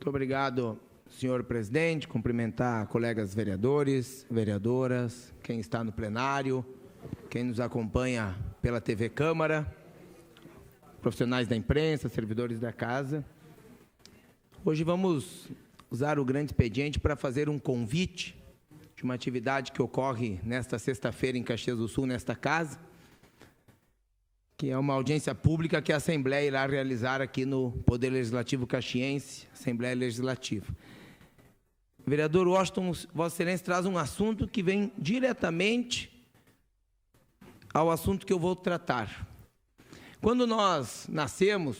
Muito obrigado, senhor presidente. Cumprimentar colegas vereadores, vereadoras, quem está no plenário, quem nos acompanha pela TV Câmara, profissionais da imprensa, servidores da casa. Hoje vamos usar o grande expediente para fazer um convite de uma atividade que ocorre nesta sexta-feira em Caxias do Sul, nesta casa, que é uma audiência pública que a Assembleia irá realizar aqui no Poder Legislativo Caxiense, Assembleia Legislativa. Vereador Washington, Vossa Excelência traz um assunto que vem diretamente ao assunto que eu vou tratar. Quando nós nascemos,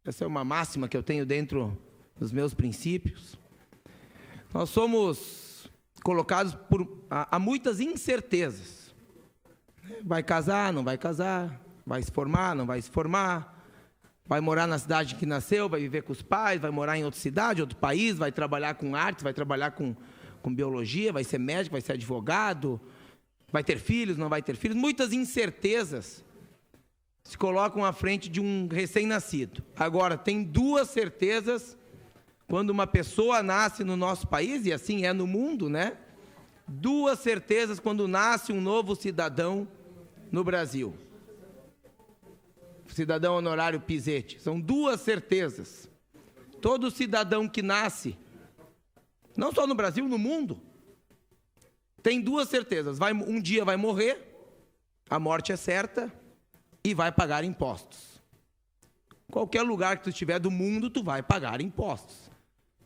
essa é uma máxima que eu tenho dentro dos meus princípios, nós somos colocados a muitas incertezas. Vai casar, não vai casar, vai se formar, não vai se formar, vai morar na cidade que nasceu, vai viver com os pais, vai morar em outra cidade, outro país, vai trabalhar com artes, vai trabalhar com biologia, vai ser médico, vai ser advogado, vai ter filhos, não vai ter filhos. Muitas incertezas se colocam à frente de um recém-nascido. Agora, tem duas certezas quando uma pessoa nasce no nosso país, e assim é no mundo, né? Duas certezas quando nasce um novo cidadão no Brasil. Cidadão honorário Pizzetti. São duas certezas. Todo cidadão que nasce, não só no Brasil, no mundo, tem duas certezas. Um dia vai morrer, a morte é certa, e vai pagar impostos. Qualquer lugar que tu estiver do mundo, tu vai pagar impostos.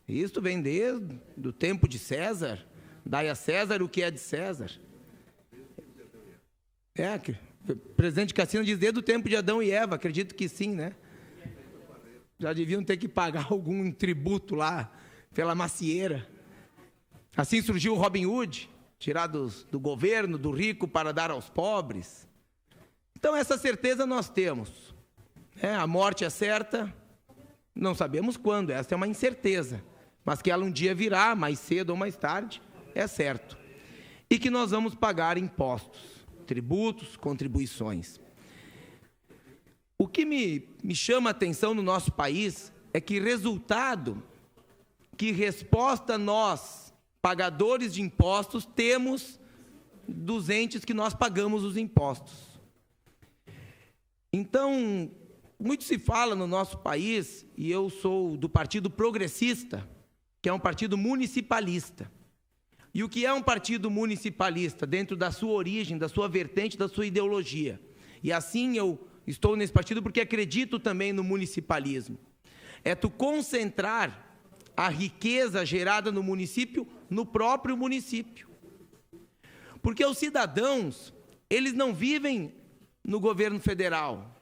Isso vem desde o tempo de César. Dai a César o que é de César. O presidente Cassino diz desde o tempo de Adão e Eva, acredito que sim, né? Já deviam ter que pagar algum tributo lá, pela macieira. Assim surgiu o Robin Hood, tirados do governo, do rico, para dar aos pobres. Então, essa certeza nós temos. A morte é certa, não sabemos quando, essa é uma incerteza. Mas que ela um dia virá, mais cedo ou mais tarde, é certo. E que nós vamos pagar impostos, tributos, contribuições. O que me chama a atenção no nosso país é que resposta nós, pagadores de impostos, temos dos entes que nós pagamos os impostos. Então, muito se fala no nosso país, e eu sou do Partido Progressista, que é um partido municipalista. E o que é um partido municipalista? Dentro da sua origem, da sua vertente, da sua ideologia. E assim eu estou nesse partido porque acredito também no municipalismo. É tu concentrar a riqueza gerada no município, no próprio município. Porque os cidadãos, eles não vivem no governo federal.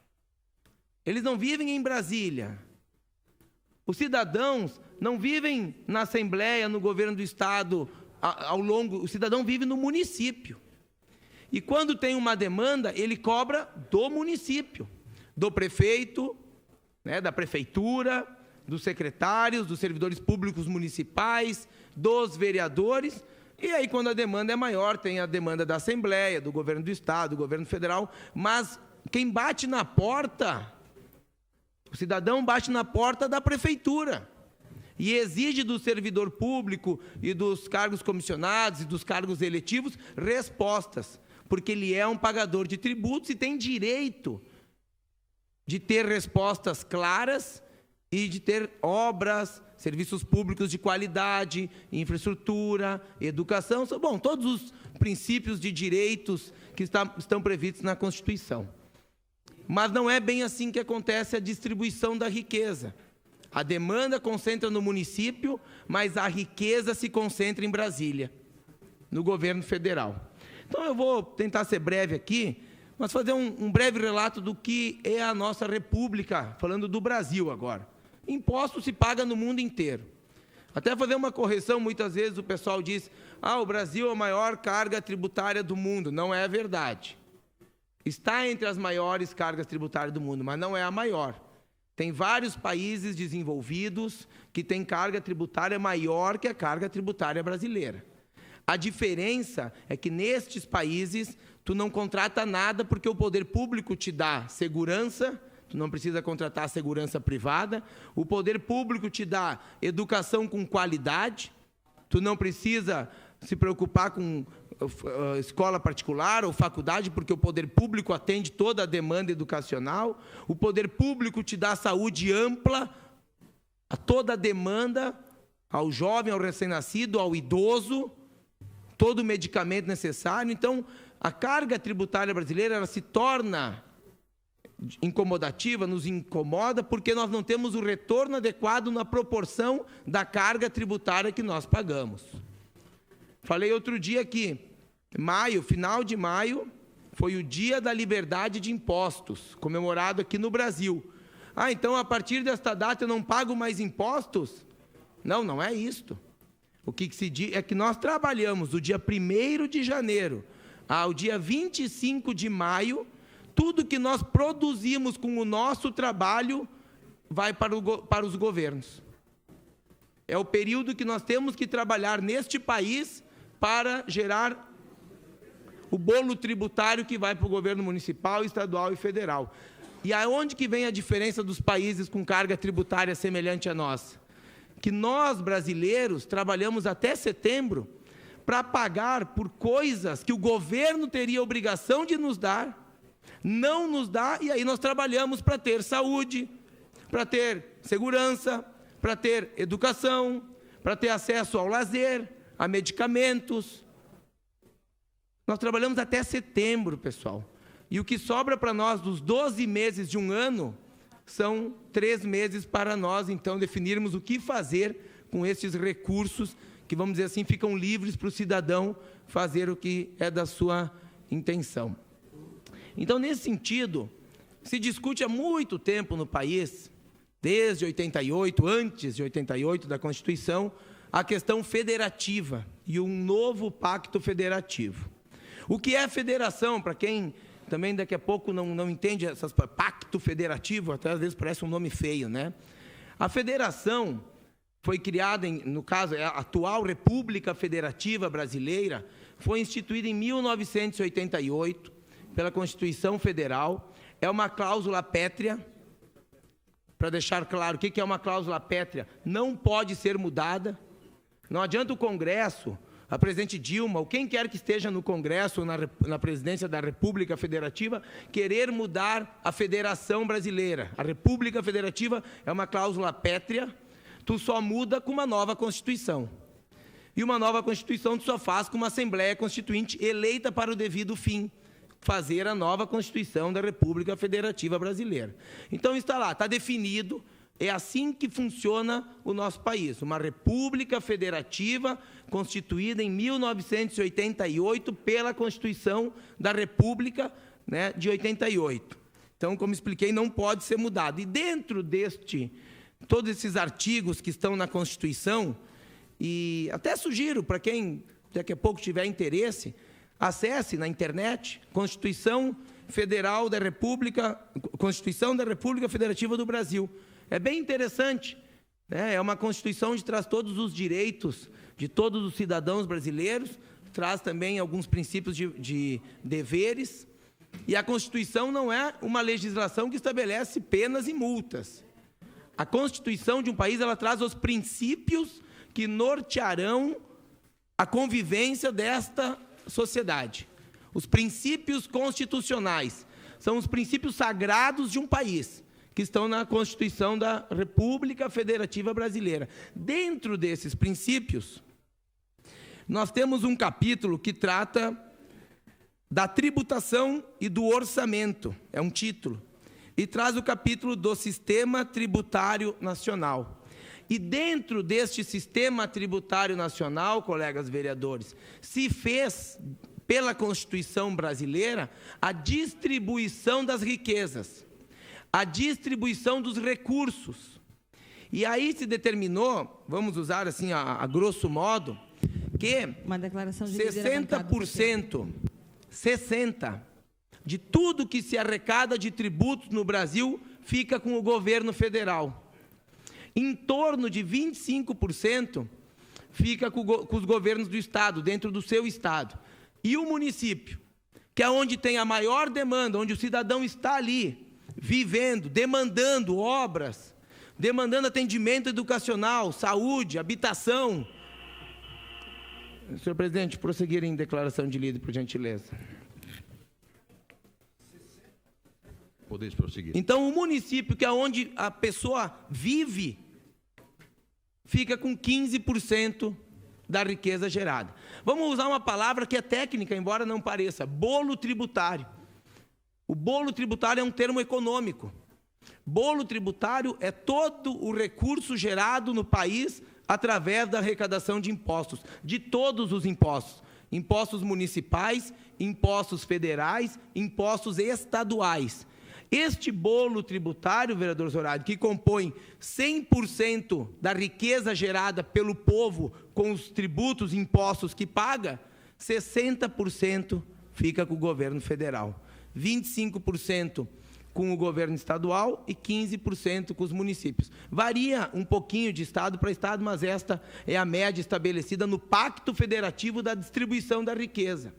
Eles não vivem em Brasília. Os cidadãos não vivem na Assembleia, no governo do Estado, o cidadão vive no município. E quando tem uma demanda, ele cobra do município, do prefeito, da prefeitura, dos secretários, dos servidores públicos municipais, dos vereadores. E aí, quando a demanda é maior, tem a demanda da Assembleia, do governo do Estado, do governo federal. Mas quem bate na porta, o cidadão bate na porta da prefeitura e exige do servidor público e dos cargos comissionados e dos cargos eletivos respostas, porque ele é um pagador de tributos e tem direito de ter respostas claras e de ter obras, serviços públicos de qualidade, infraestrutura, educação, todos os princípios de direitos que estão previstos na Constituição. Mas não é bem assim que acontece a distribuição da riqueza. A demanda concentra no município, mas a riqueza se concentra em Brasília, no governo federal. Então eu vou tentar ser breve aqui, mas fazer um breve relato do que é a nossa república, falando do Brasil agora. Imposto se paga no mundo inteiro. Até fazer uma correção, muitas vezes o pessoal diz, o Brasil é a maior carga tributária do mundo. Não é verdade. Está entre as maiores cargas tributárias do mundo, mas não é a maior. Tem vários países desenvolvidos que têm carga tributária maior que a carga tributária brasileira. A diferença é que nestes países tu não contrata nada porque o poder público te dá segurança, tu não precisa contratar segurança privada. O poder público te dá educação com qualidade, tu não precisa se preocupar com escola particular ou faculdade, porque o poder público atende toda a demanda educacional. O poder público te dá saúde ampla, a toda a demanda, ao jovem, ao recém-nascido, ao idoso, todo o medicamento necessário. Então, a carga tributária brasileira ela se torna incomodativa, nos incomoda, porque nós não temos o retorno adequado na proporção da carga tributária que nós pagamos. Falei outro dia aqui, final de maio, foi o Dia da Liberdade de Impostos, comemorado aqui no Brasil. Então, a partir desta data, eu não pago mais impostos? Não, não é isto. O que se diz é que nós trabalhamos do dia 1º de janeiro ao dia 25 de maio, tudo que nós produzimos com o nosso trabalho vai para os governos. É o período que nós temos que trabalhar neste país para gerar o bolo tributário que vai para o governo municipal, estadual e federal. E aonde que vem a diferença dos países com carga tributária semelhante à nossa? Que nós, brasileiros, trabalhamos até setembro para pagar por coisas que o governo teria obrigação de nos dar, não nos dá, e aí nós trabalhamos para ter saúde, para ter segurança, para ter educação, para ter acesso ao lazer, a medicamentos. Nós trabalhamos até setembro, pessoal. E o que sobra para nós dos 12 meses de um ano são 3 meses para nós, então, definirmos o que fazer com esses recursos que, vamos dizer assim, ficam livres para o cidadão fazer o que é da sua intenção. Então, nesse sentido, se discute há muito tempo no país, desde 88, antes de 88, da Constituição, a questão federativa e um novo pacto federativo. O que é federação, para quem também daqui a pouco não entende essas pacto federativo, até às vezes parece um nome feio, né? A federação foi criada, no caso, a atual República Federativa Brasileira, foi instituída em 1988 pela Constituição Federal. É uma cláusula pétrea, para deixar claro o que é uma cláusula pétrea, não pode ser mudada. Não adianta o Congresso, a presidente Dilma, ou quem quer que esteja no Congresso ou na presidência da República Federativa, querer mudar a Federação Brasileira. A República Federativa é uma cláusula pétrea, tu só muda com uma nova Constituição. E uma nova Constituição tu só faz com uma Assembleia Constituinte eleita para o devido fim, fazer a nova Constituição da República Federativa Brasileira. Então está lá, está definido. É assim que funciona o nosso país, uma república federativa constituída em 1988 pela Constituição da República, né, de 88. Então, como expliquei, não pode ser mudado. E dentro todos esses artigos que estão na Constituição, e até sugiro para quem daqui a pouco tiver interesse, acesse na internet Constituição da República Federativa do Brasil. É bem interessante, né? É uma Constituição que traz todos os direitos de todos os cidadãos brasileiros, traz também alguns princípios de deveres, e a Constituição não é uma legislação que estabelece penas e multas. A Constituição de um país, ela traz os princípios que nortearão a convivência desta sociedade. Os princípios constitucionais são os princípios sagrados de um país, que estão na Constituição da República Federativa Brasileira. Dentro desses princípios, nós temos um capítulo que trata da tributação e do orçamento, é um título, e traz o capítulo do Sistema Tributário Nacional. E dentro deste Sistema Tributário Nacional, colegas vereadores, se fez, pela Constituição brasileira, a distribuição das riquezas, a distribuição dos recursos. E aí se determinou, vamos usar assim a grosso modo, que uma declaração de 60% de tudo que se arrecada de tributos no Brasil fica com o governo federal. Em torno de 25% fica com os governos do estado, dentro do seu estado. E o município, que é onde tem a maior demanda, onde o cidadão está ali, vivendo, demandando obras, demandando atendimento educacional, saúde, habitação. Senhor presidente, prosseguir em declaração de líder, por gentileza. Podeis prosseguir. Então, o município, que é onde a pessoa vive, fica com 15% da riqueza gerada. Vamos usar uma palavra que é técnica, embora não pareça: bolo tributário. O bolo tributário é um termo econômico. Bolo tributário é todo o recurso gerado no país através da arrecadação de impostos, de todos os impostos. Impostos municipais, impostos federais, impostos estaduais. Este bolo tributário, vereador Zoraide, que compõe 100% da riqueza gerada pelo povo com os tributos e impostos que paga, 60% fica com o governo federal, 25% com o governo estadual e 15% com os municípios. Varia um pouquinho de estado para estado, mas esta é a média estabelecida no Pacto Federativo da Distribuição da Riqueza.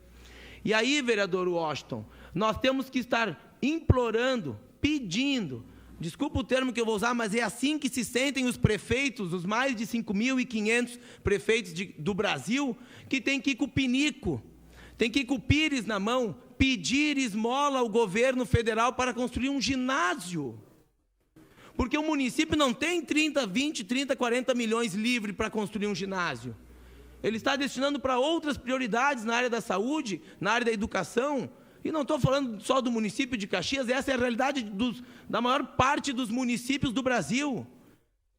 E aí, vereador Washington, nós temos que estar implorando, pedindo, desculpa o termo que eu vou usar, mas é assim que se sentem os prefeitos, os mais de 5.500 prefeitos do Brasil, que tem que ir com o pinico, tem que ir com o pires na mão, pedir esmola ao governo federal para construir um ginásio. Porque o município não tem 30, 20, 30, 40 milhões livre para construir um ginásio. Ele está destinando para outras prioridades na área da saúde, na área da educação. E não estou falando só do município de Caxias, essa é a realidade da maior parte dos municípios do Brasil,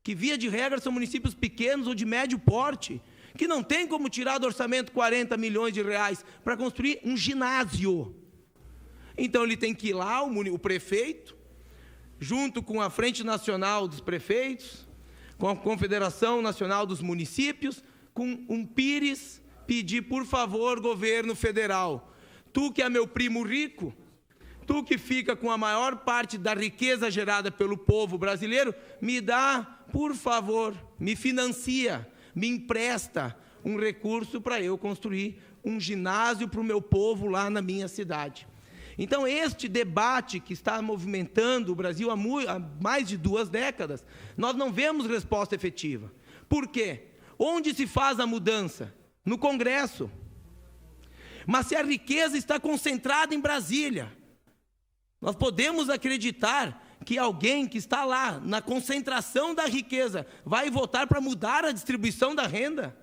que via de regra são municípios pequenos ou de médio porte, que não tem como tirar do orçamento 40 milhões de reais para construir um ginásio. Então ele tem que ir lá, o prefeito, junto com a Frente Nacional dos Prefeitos, com a Confederação Nacional dos Municípios, com um pires, pedir, por favor, governo federal, tu que é meu primo rico, tu que fica com a maior parte da riqueza gerada pelo povo brasileiro, me dá, por favor, me financia, me empresta um recurso para eu construir um ginásio para o meu povo lá na minha cidade. Então, este debate que está movimentando o Brasil há mais de 2 décadas, nós não vemos resposta efetiva. Por quê? Onde se faz a mudança? No Congresso. Mas se a riqueza está concentrada em Brasília, nós podemos acreditar que alguém que está lá na concentração da riqueza vai votar para mudar a distribuição da renda?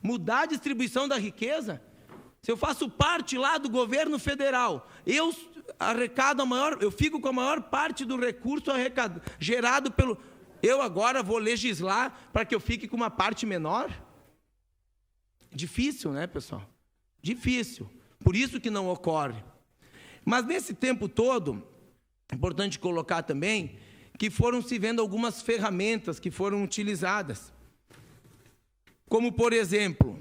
Mudar a distribuição da riqueza? Se eu faço parte lá do governo federal, eu fico com a maior parte do recurso gerado pelo... Eu agora vou legislar para que eu fique com uma parte menor? Difícil, né, pessoal? Difícil. Por isso que não ocorre. Mas nesse tempo todo, é importante colocar também que foram se vendo algumas ferramentas que foram utilizadas. Como, por exemplo,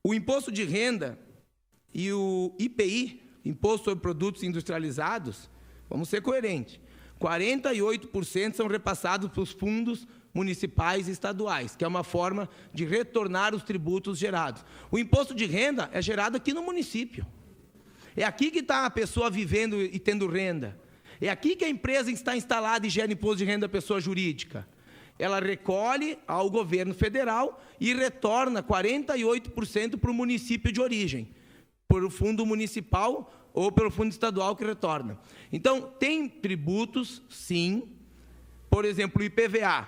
o imposto de renda e o IPI, Imposto sobre Produtos Industrializados, vamos ser coerentes, 48% são repassados para os fundos municipais e estaduais, que é uma forma de retornar os tributos gerados. O imposto de renda é gerado aqui no município. É aqui que está a pessoa vivendo e tendo renda. É aqui que a empresa está instalada e gera imposto de renda à pessoa jurídica. Ela recolhe ao governo federal e retorna 48% para o município de origem, por fundo municipal ou pelo fundo estadual que retorna. Então, tem tributos, sim. Por exemplo, o IPVA.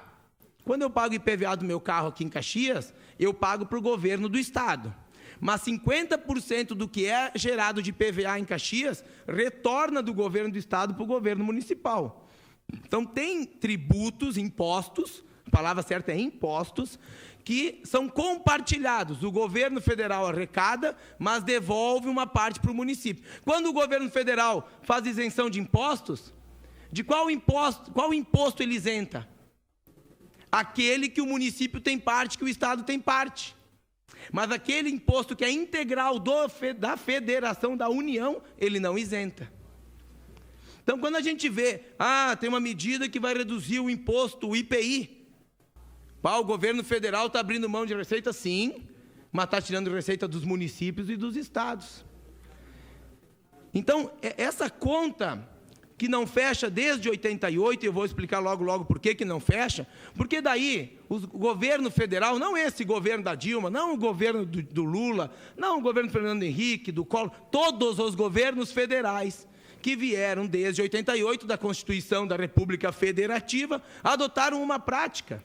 Quando eu pago o IPVA do meu carro aqui em Caxias, eu pago para o governo do estado. Mas 50% do que é gerado de IPVA em Caxias retorna do governo do estado para o governo municipal. Então, tem tributos, impostos, a palavra certa é impostos, que são compartilhados. O governo federal arrecada, mas devolve uma parte para o município. Quando o governo federal faz isenção de impostos, de qual imposto ele isenta? Aquele que o município tem parte, que o estado tem parte. Mas aquele imposto que é integral da federação, da União, ele não isenta. Então, quando a gente vê, tem uma medida que vai reduzir o imposto, o IPI, o governo federal está abrindo mão de receita, sim, mas está tirando receita dos municípios e dos estados. Então, essa conta que não fecha desde 88, e eu vou explicar logo por que não fecha, porque daí o governo federal, não esse governo da Dilma, não o governo do Lula, não o governo do Fernando Henrique, do Collor, todos os governos federais que vieram desde 88 da Constituição da República Federativa, adotaram uma prática,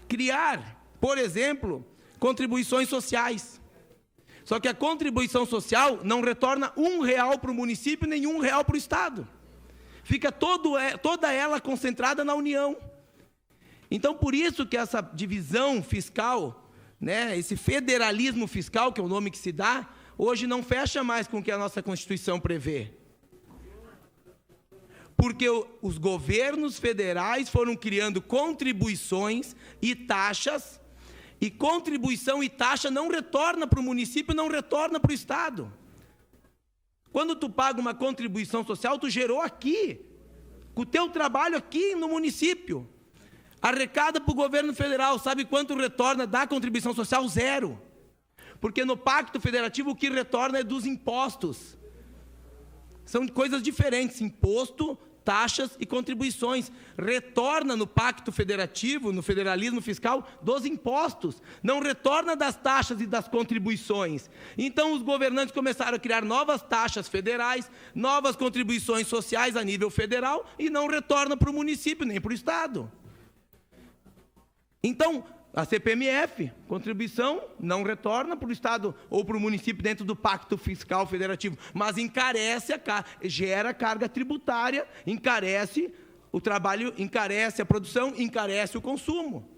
criar, por exemplo, contribuições sociais. Só que a contribuição social não retorna R$1 para o município, nem R$1 para o Estado. Fica toda ela concentrada na União. Então, por isso que essa divisão fiscal, né, esse federalismo fiscal, que é o nome que se dá, hoje não fecha mais com o que a nossa Constituição prevê. Porque os governos federais foram criando contribuições e taxas, e contribuição e taxa não retorna para o município, não retorna para o Estado. Quando tu paga uma contribuição social, tu gerou aqui, com o teu trabalho aqui no município. Arrecada para o governo federal, sabe quanto retorna da contribuição social? 0. Porque no Pacto Federativo o que retorna é dos impostos. São coisas diferentes, imposto, taxas e contribuições. Retorna no Pacto Federativo, no federalismo fiscal, dos impostos. Não retorna das taxas e das contribuições. Então os governantes começaram a criar novas taxas federais, novas contribuições sociais a nível federal e não retorna para o município nem para o Estado. Então, a CPMF, contribuição, não retorna para o Estado ou para o município dentro do Pacto Fiscal Federativo, mas encarece, gera carga tributária, encarece o trabalho, encarece a produção, encarece o consumo.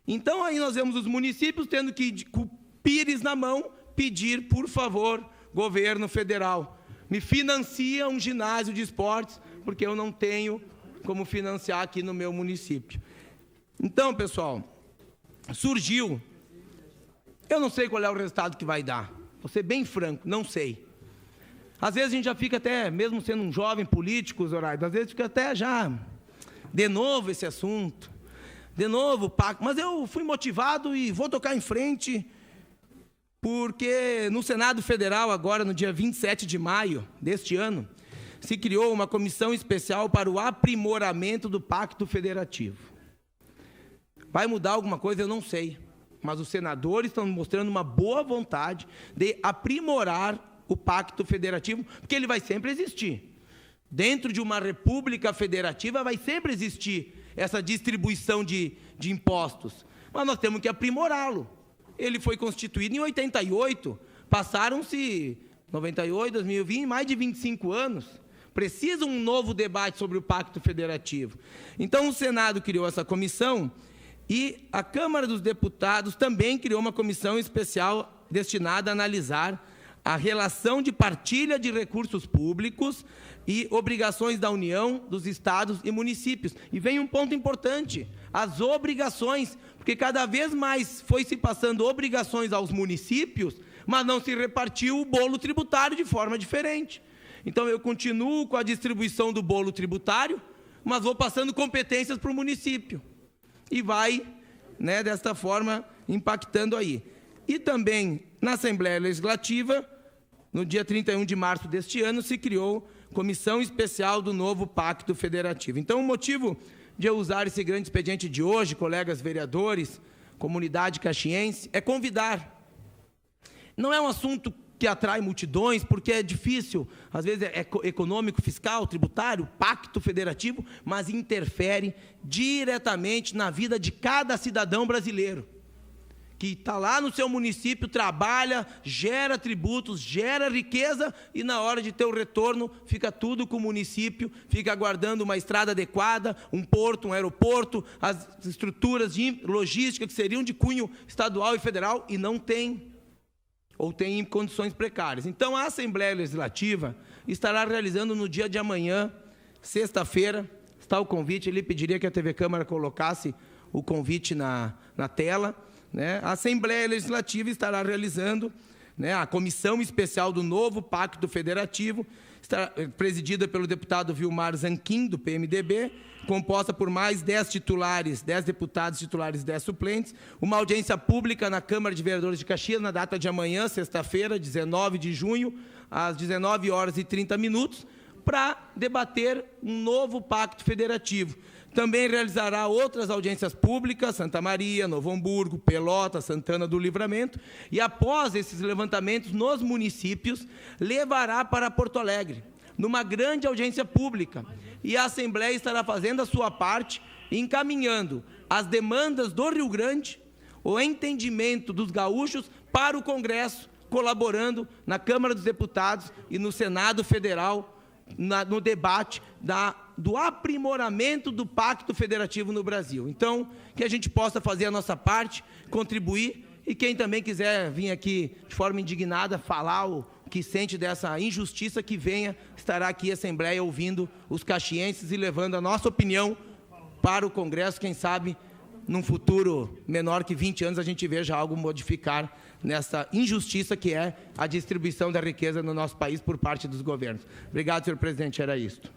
Então, aí nós vemos os municípios tendo que, com o pires na mão, pedir, por favor, governo federal, me financia um ginásio de esportes, porque eu não tenho como financiar aqui no meu município. Então, pessoal, surgiu, eu não sei qual é o resultado que vai dar, vou ser bem franco, não sei. Às vezes a gente já fica até, mesmo sendo um jovem político, Zoraida, às vezes fica até já, de novo esse assunto, de novo o pacto, mas eu fui motivado e vou tocar em frente, porque no Senado Federal, agora no dia 27 de maio deste ano, se criou uma comissão especial para o aprimoramento do Pacto Federativo. Vai mudar alguma coisa? Eu não sei. Mas os senadores estão mostrando uma boa vontade de aprimorar o Pacto Federativo, porque ele vai sempre existir. Dentro de uma república federativa vai sempre existir essa distribuição de impostos. Mas nós temos que aprimorá-lo. Ele foi constituído em 88. Passaram-se 98, 2020, mais de 25 anos. Precisa um novo debate sobre o Pacto Federativo. Então o Senado criou essa comissão. E a Câmara dos Deputados também criou uma comissão especial destinada a analisar a relação de partilha de recursos públicos e obrigações da União, dos estados e municípios. E vem um ponto importante, as obrigações, porque cada vez mais foi se passando obrigações aos municípios, mas não se repartiu o bolo tributário de forma diferente. Então eu continuo com a distribuição do bolo tributário, mas vou passando competências para o município. E vai, né, desta forma, impactando aí. E também, na Assembleia Legislativa, no dia 31 de março deste ano, se criou Comissão Especial do novo Pacto Federativo. Então, o motivo de eu usar esse grande expediente de hoje, colegas vereadores, comunidade caxiense, é convidar. Não é um assunto que atrai multidões, porque é difícil, às vezes é econômico, fiscal, tributário, pacto federativo, mas interfere diretamente na vida de cada cidadão brasileiro, que está lá no seu município, trabalha, gera tributos, gera riqueza, e na hora de ter o retorno, fica tudo com o município, fica aguardando uma estrada adequada, um porto, um aeroporto, as estruturas de logística que seriam de cunho estadual e federal, e não tem, ou tem em condições precárias. Então, a Assembleia Legislativa estará realizando no dia de amanhã, sexta-feira, está o convite, ele pediria que a TV Câmara colocasse o convite na tela, né? A Assembleia Legislativa estará realizando, né, a Comissão Especial do novo Pacto Federativo, está presidida pelo deputado Vilmar Zanquim, do PMDB, composta por mais 10 titulares, 10 deputados titulares e 10 suplentes, uma audiência pública na Câmara de Vereadores de Caxias, na data de amanhã, sexta-feira, 19 de junho, às 19h30, para debater um novo pacto federativo. Também realizará outras audiências públicas, Santa Maria, Novo Hamburgo, Pelotas, Santana do Livramento, e após esses levantamentos nos municípios, levará para Porto Alegre, numa grande audiência pública. E a Assembleia estará fazendo a sua parte, encaminhando as demandas do Rio Grande, o entendimento dos gaúchos para o Congresso, colaborando na Câmara dos Deputados e no Senado Federal, no debate do aprimoramento do Pacto Federativo no Brasil. Então, que a gente possa fazer a nossa parte, contribuir, e quem também quiser vir aqui de forma indignada falar o que sente dessa injustiça, que venha, estará aqui a Assembleia ouvindo os caxienses e levando a nossa opinião para o Congresso. Quem sabe, num futuro menor que 20 anos, a gente veja algo modificar nessa injustiça que é a distribuição da riqueza no nosso país por parte dos governos. Obrigado, senhor presidente, era isto.